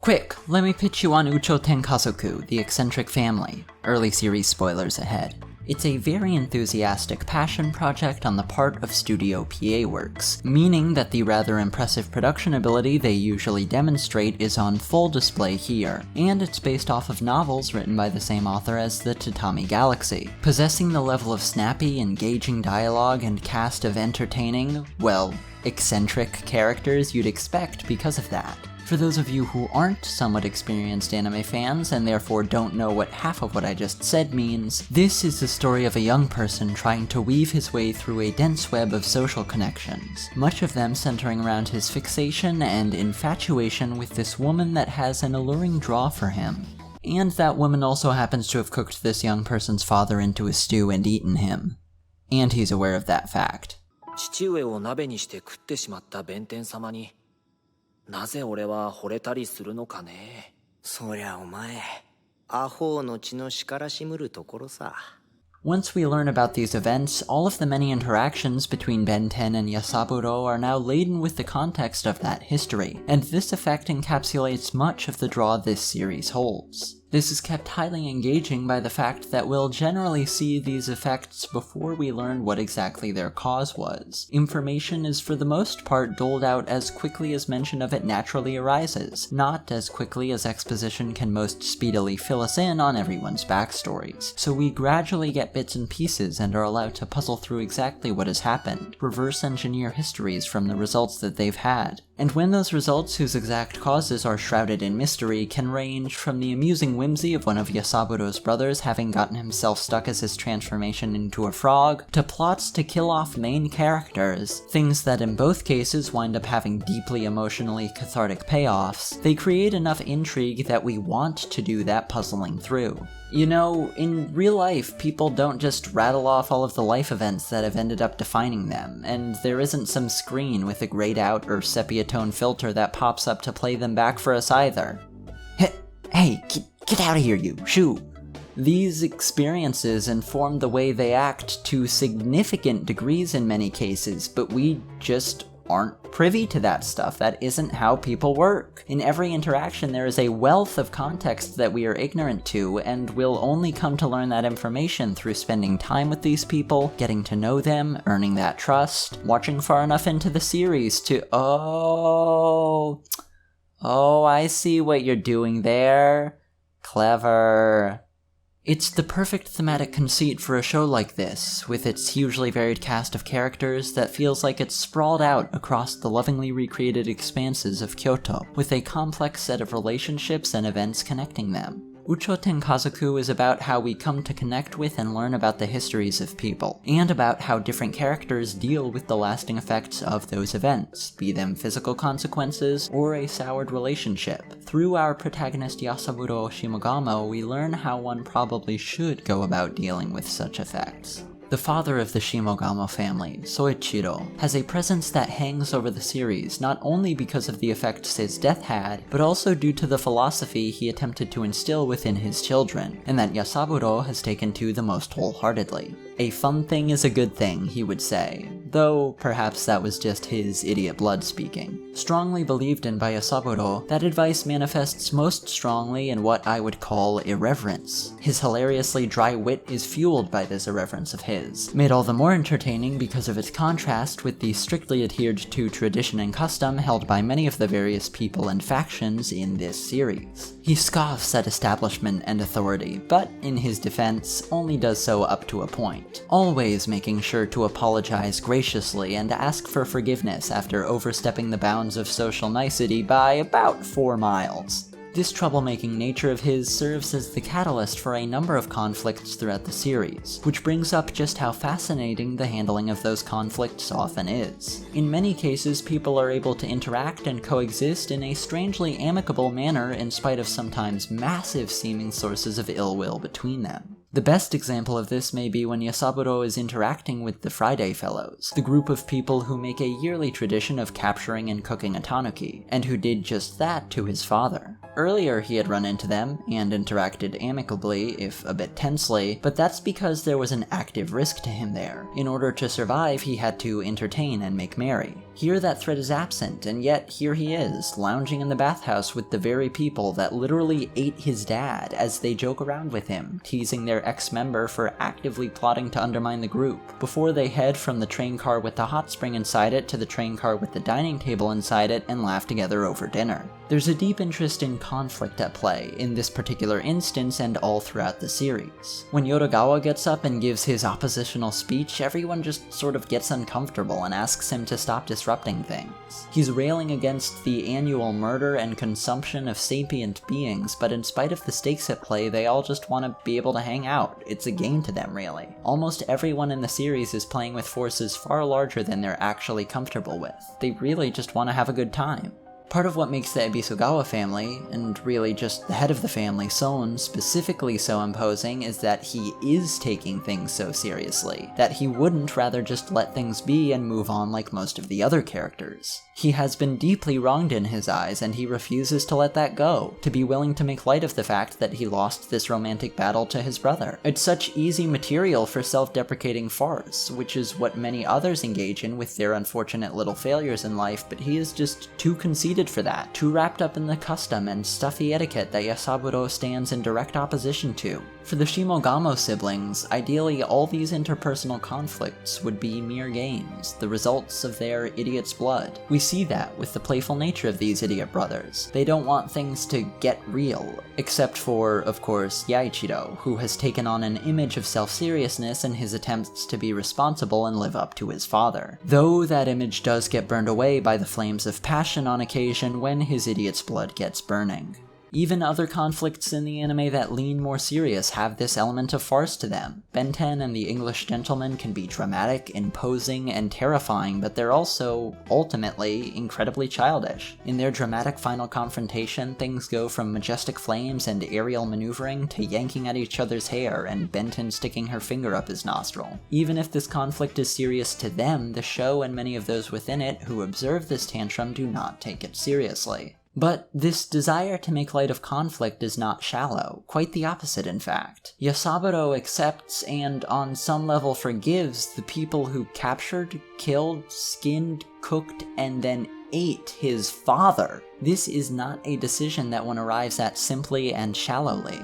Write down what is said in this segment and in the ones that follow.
Quick, let me pitch you on Uchouten Kazoku, the Eccentric family. Early series spoilers ahead. It's a very enthusiastic passion project on the part of Studio PA Works, meaning that the rather impressive production ability they usually demonstrate is on full display here, and it's based off of novels written by the same author as the Tatami Galaxy, possessing the level of snappy, engaging dialogue and cast of entertaining, well, eccentric characters you'd expect because of that. For those of you who aren't somewhat experienced anime fans and therefore don't know what half of what I just said means, this is the story of a young person trying to weave his way through a dense web of social connections, much of them centering around his fixation and infatuation with this woman that has an alluring draw for him. And that woman also happens to have cooked this young person's father into a stew and eaten him. And he's aware of that fact. 父上を鍋にして食ってしまった弁天様になぜ俺は惚れたりするのかね。そりゃお前、アホの血のしからしむるところさ。 Once we learn about these events, all of the many interactions between Ben 10 and Yasaburo are now laden with the context of that history, and this effect encapsulates much of the draw this series holds. This is kept highly engaging by the fact that we'll generally see these effects before we learn what exactly their cause was. Information is for the most part doled out as quickly as mention of it naturally arises, not as quickly as exposition can most speedily fill us in on everyone's backstories. So we gradually get bits and pieces and are allowed to puzzle through exactly what has happened, reverse engineer histories from the results that they've had. And when those results whose exact causes are shrouded in mystery can range from the amusing whimsy of one of Yasaburo's brothers having gotten himself stuck as his transformation into a frog, to plots to kill off main characters, things that in both cases wind up having deeply emotionally cathartic payoffs, they create enough intrigue that we want to do that puzzling through. You know, in real life, people don't just rattle off all of the life events that have ended up defining them, and there isn't some screen with a grayed out or sepia tone filter that pops up to play them back for us either. Hey, get out of here, you! Shoo! These experiences inform the way they act to significant degrees in many cases, but we just aren't privy to that stuff. That isn't how people work. In every interaction, there is a wealth of context that we are ignorant to, and we'll only come to learn that information through spending time with these people, getting to know them, earning that trust, watching far enough into the series to, oh, I see what you're doing there. Clever. It's the perfect thematic conceit for a show like this, with its hugely varied cast of characters that feels like it's sprawled out across the lovingly recreated expanses of Kyoto, with a complex set of relationships and events connecting them. Uchouten Kazoku is about how we come to connect with and learn about the histories of people, and about how different characters deal with the lasting effects of those events, be them physical consequences or a soured relationship. Through our protagonist Yasaburo Shimogamo, we learn how one probably should go about dealing with such effects. The father of the Shimogamo family, Soichiro, has a presence that hangs over the series not only because of the effects his death had, but also due to the philosophy he attempted to instill within his children, and that Yasaburo has taken to the most wholeheartedly. A fun thing is a good thing, he would say, though perhaps that was just his idiot blood speaking. Strongly believed in by Yasaburo, that advice manifests most strongly in what I would call irreverence. His hilariously dry wit is fueled by this irreverence of his, made all the more entertaining because of its contrast with the strictly adhered to tradition and custom held by many of the various people and factions in this series. He scoffs at establishment and authority, but in his defense, only does so up to a point, always making sure to apologize graciously and ask for forgiveness after overstepping the bounds of social nicety by about 4 miles. This troublemaking nature of his serves as the catalyst for a number of conflicts throughout the series, which brings up just how fascinating the handling of those conflicts often is. In many cases, people are able to interact and coexist in a strangely amicable manner in spite of sometimes massive seeming sources of ill will between them. The best example of this may be when Yasaburo is interacting with the Friday Fellows, the group of people who make a yearly tradition of capturing and cooking a tanuki, and who did just that to his father. Earlier he had run into them, and interacted amicably, if a bit tensely, but that's because there was an active risk to him there. In order to survive, he had to entertain and make merry. Here that threat is absent, and yet here he is, lounging in the bathhouse with the very people that literally ate his dad as they joke around with him, teasing their ex-member for actively plotting to undermine the group, before they head from the train car with the hot spring inside it to the train car with the dining table inside it and laugh together over dinner. There's a deep interest in conflict at play in this particular instance and all throughout the series. When Yodogawa gets up and gives his oppositional speech, everyone just sort of gets uncomfortable and asks him to stop disrupting things. He's railing against the annual murder and consumption of sapient beings, but in spite of the stakes at play, they all just want to be able to hang out. It's a game to them, really. Almost everyone in the series is playing with forces far larger than they're actually comfortable with. They really just want to have a good time. Part of what makes the Ebisugawa family, and really just the head of the family, Son, specifically so imposing is that he is taking things so seriously, that he wouldn't rather just let things be and move on like most of the other characters. He has been deeply wronged in his eyes, and he refuses to let that go, to be willing to make light of the fact that he lost this romantic battle to his brother. It's such easy material for self-deprecating farce, which is what many others engage in with their unfortunate little failures in life, but he is just too conceited for that, too wrapped up in the custom and stuffy etiquette that Yasaburo stands in direct opposition to. For the Shimogamo siblings, ideally all these interpersonal conflicts would be mere games, the results of their idiot's blood. We see that with the playful nature of these idiot brothers. They don't want things to get real, except for, of course, Yaichiro, who has taken on an image of self-seriousness in his attempts to be responsible and live up to his father. Though that image does get burned away by the flames of passion on occasion when his idiot's blood gets burning. Even other conflicts in the anime that lean more serious have this element of farce to them. Ben 10 and the English Gentleman can be dramatic, imposing, and terrifying, but they're also, ultimately, incredibly childish. In their dramatic final confrontation, things go from majestic flames and aerial maneuvering to yanking at each other's hair and Benton sticking her finger up his nostril. Even if this conflict is serious to them, the show and many of those within it who observe this tantrum do not take it seriously. But this desire to make light of conflict is not shallow, quite the opposite in fact. Yasaburo accepts and on some level forgives the people who captured, killed, skinned, cooked, and then ate his father. This is not a decision that one arrives at simply and shallowly.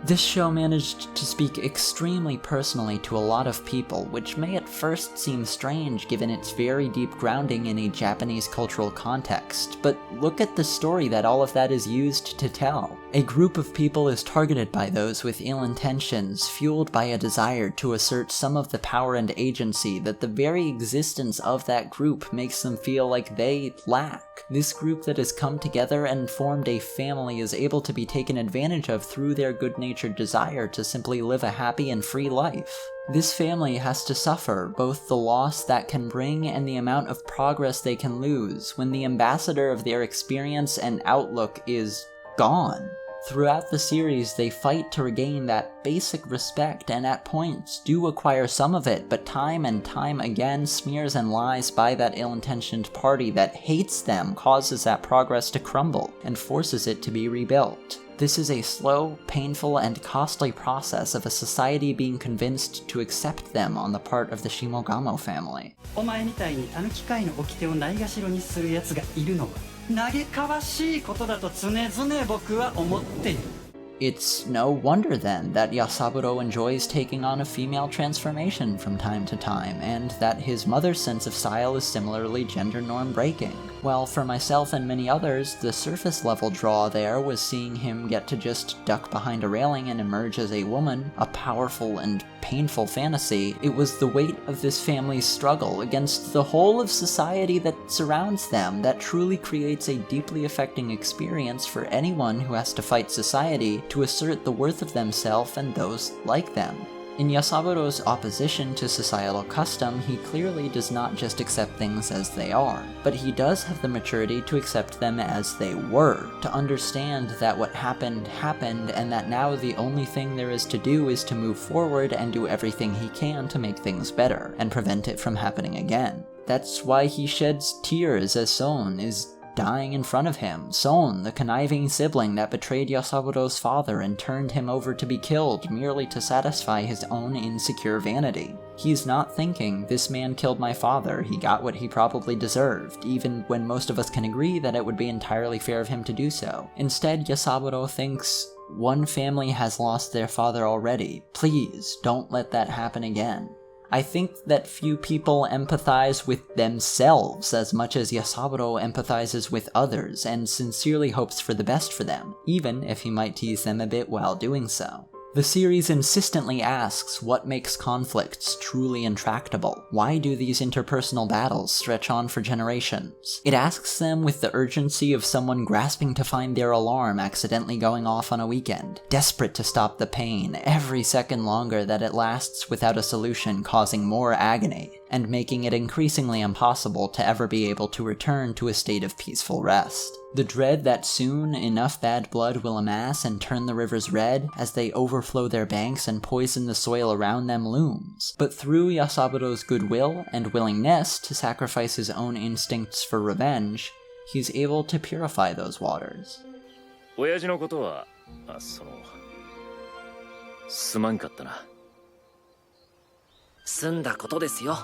This show managed to speak extremely personally to a lot of people, which may at first seem strange given its very deep grounding in a Japanese cultural context, but look at the story that all of that is used to tell. A group of people is targeted by those with ill intentions, fueled by a desire to assert some of the power and agency that the very existence of that group makes them feel like they lack. This group that has come together and formed a family is able to be taken advantage of through their good-natured desire to simply live a happy and free life. This family has to suffer both the loss that can bring and the amount of progress they can lose when the ambassador of their experience and outlook is gone. Throughout the series, they fight to regain that basic respect and at points do acquire some of it, but time and time again, smears and lies by that ill-intentioned party that hates them causes that progress to crumble and forces it to be rebuilt. This is a slow, painful, and costly process of a society being convinced to accept them on the part of the Shimogamo family. お前みたいに狸飼いの掟をないがしろにする奴がいるのは嘆かわしいことだと常々僕は思っている。 It's no wonder then that Yasaburo enjoys taking on a female transformation from time to time, and that his mother's sense of style is similarly gender norm breaking. While for myself and many others, the surface level draw there was seeing him get to just duck behind a railing and emerge as a woman, a powerful and painful fantasy. It was the weight of this family's struggle against the whole of society that surrounds them that truly creates a deeply affecting experience for anyone who has to fight society to assert the worth of themselves and those like them. In Yasaburo's opposition to societal custom, he clearly does not just accept things as they are, but he does have the maturity to accept them as they were, to understand that what happened happened and that now the only thing there is to do is to move forward and do everything he can to make things better, and prevent it from happening again. That's why he sheds tears as Son is dying in front of him, Son, the conniving sibling that betrayed Yasaburo's father and turned him over to be killed merely to satisfy his own insecure vanity. He's not thinking, this man killed my father, he got what he probably deserved, even when most of us can agree that it would be entirely fair of him to do so. Instead, Yasaburo thinks, one family has lost their father already, please, don't let that happen again. I think that few people empathize with themselves as much as Yasaburo empathizes with others and sincerely hopes for the best for them, even if he might tease them a bit while doing so. The series insistently asks what makes conflicts truly intractable. Why do these interpersonal battles stretch on for generations? It asks them with the urgency of someone grasping to find their alarm accidentally going off on a weekend, desperate to stop the pain, every second longer that it lasts without a solution causing more agony, and making it increasingly impossible to ever be able to return to a state of peaceful rest. The dread that soon enough bad blood will amass and turn the rivers red as they overflow their banks and poison the soil around them looms. But through Yasaburo's goodwill and willingness to sacrifice his own instincts for revenge, he's able to purify those waters. 親父のことは、すまんかったな。済んだことですよ。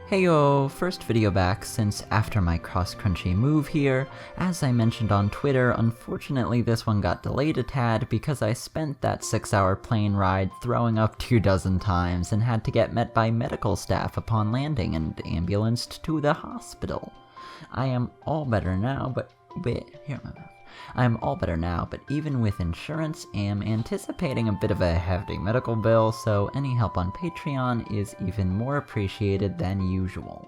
Heyo, first video back since after my cross-country move here. As I mentioned on Twitter, unfortunately this one got delayed a tad because I spent that 6-hour plane ride throwing up 24 times and had to get met by medical staff upon landing and ambulanced to the hospital. I am all better now, but even with insurance, am anticipating a bit of a hefty medical bill, so any help on Patreon is even more appreciated than usual.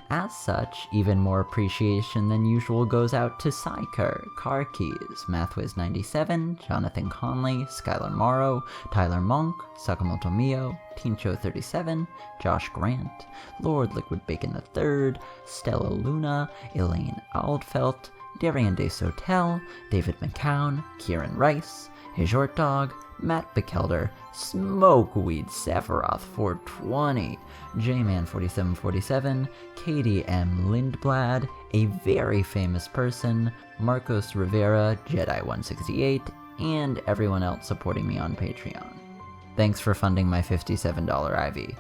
As such, even more appreciation than usual goes out to Psyker, Carkeys, Mathwiz97, Jonathan Conley, Skylar Morrow, Tyler Monk, Sakamoto Mio, Tincho37, Josh Grant, Lord Liquid Bacon III, Stella Luna, Elaine Aldfelt, Darian De Sotel, David McCown, Kieran Rice, Hejort Dog, Matt Bekelder, Smokeweed Sephiroth 420, J-Man4747, Katie M. Lindblad, a very famous person, Marcos Rivera, Jedi168, and everyone else supporting me on Patreon. Thanks for funding my $57 IV.